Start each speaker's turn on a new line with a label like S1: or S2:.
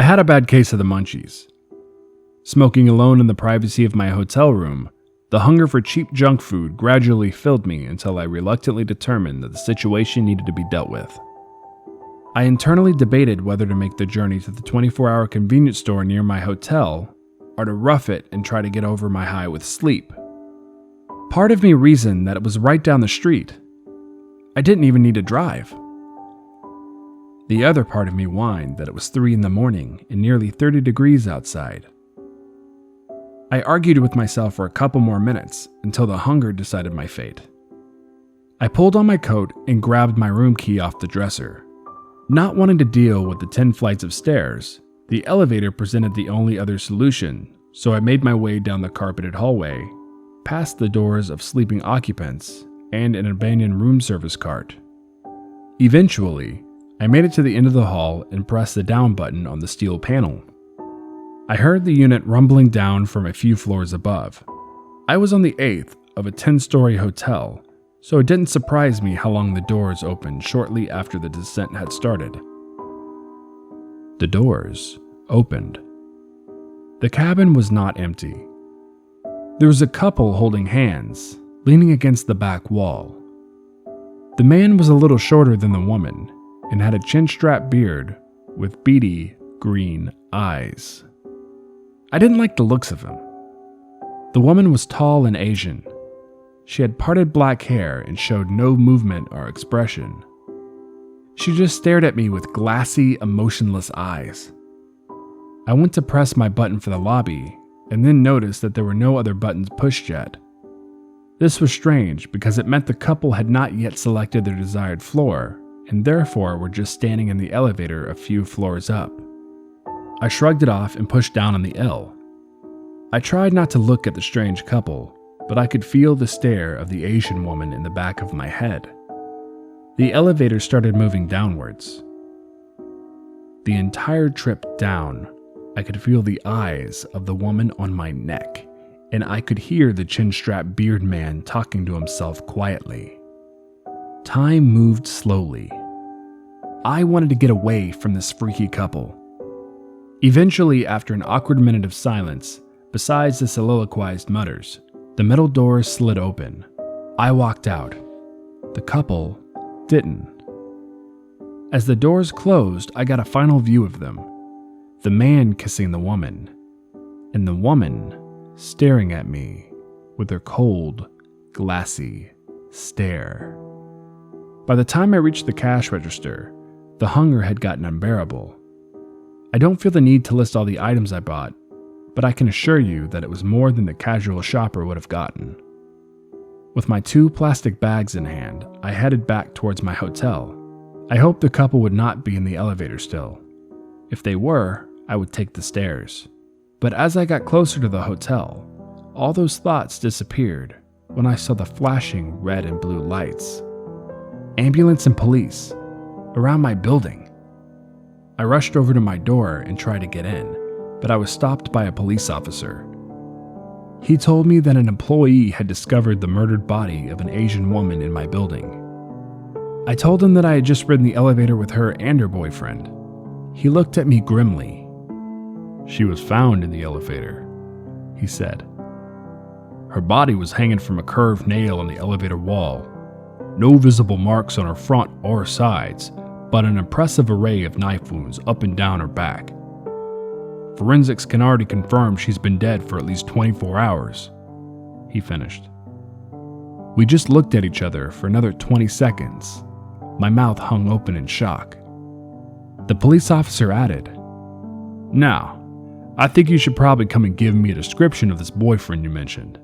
S1: I had a bad case of the munchies. Smoking alone in the privacy of my hotel room, the hunger for cheap junk food gradually filled me until I reluctantly determined that the situation needed to be dealt with. I internally debated whether to make the journey to the 24-hour convenience store near my hotel or to rough it and try to get over my high with sleep. Part of me reasoned that it was right down the street. I didn't even need to drive. The other part of me whined that it was 3 in the morning and nearly 30 degrees outside. I argued with myself for a couple more minutes until the hunger decided my fate. I pulled on my coat and grabbed my room key off the dresser. Not wanting to deal with the 10 flights of stairs, the elevator presented the only other solution, so I made my way down the carpeted hallway, past the doors of sleeping occupants and an abandoned room service cart. Eventually, I made it to the end of the hall and pressed the down button on the steel panel. I heard the unit rumbling down from a few floors above. I was on the 8th of a 10-story hotel, so it didn't surprise me how long the doors opened shortly after the descent had started. The doors opened. The cabin was not empty. There was a couple holding hands, leaning against the back wall. The man was a little shorter than the woman and had a chin-strap beard with beady green eyes. I didn't like the looks of him. The woman was tall and Asian. She had parted black hair and showed no movement or expression. She just stared at me with glassy, emotionless eyes. I went to press my button for the lobby and then noticed that there were no other buttons pushed yet. This was strange because it meant the couple had not yet selected their desired floor and therefore were just standing in the elevator a few floors up. I shrugged it off and pushed down on the L. I tried not to look at the strange couple, but I could feel the stare of the Asian woman in the back of my head. The elevator started moving downwards. The entire trip down, I could feel the eyes of the woman on my neck, and I could hear the chin-strap beard man talking to himself quietly. Time moved slowly. I wanted to get away from this freaky couple. Eventually, after an awkward minute of silence, besides the soliloquized mutters, the middle door slid open. I walked out. The couple didn't. As the doors closed, I got a final view of them. The man kissing the woman, and the woman staring at me with her cold, glassy stare. By the time I reached the cash register, the hunger had gotten unbearable. I don't feel the need to list all the items I bought, but I can assure you that it was more than the casual shopper would have gotten. With my 2 plastic bags in hand, I headed back towards my hotel. I hoped the couple would not be in the elevator still. If they were, I would take the stairs. But as I got closer to the hotel, all those thoughts disappeared when I saw the flashing red and blue lights. Ambulance and police around my building. I rushed over to my door and tried to get in, but I was stopped by a police officer. He told me that an employee had discovered the murdered body of an Asian woman in my building. I told him that I had just ridden the elevator with her and her boyfriend. He looked at me grimly. "She was found in the elevator," he said. "Her body was hanging from a curved nail on the elevator wall. No visible marks on her front or sides, but an impressive array of knife wounds up and down her back. Forensics can already confirm she's been dead for at least 24 hours, he finished. We just looked at each other for another 20 seconds. My mouth hung open in shock. The police officer added, "Now, I think you should probably come and give me a description of this boyfriend you mentioned."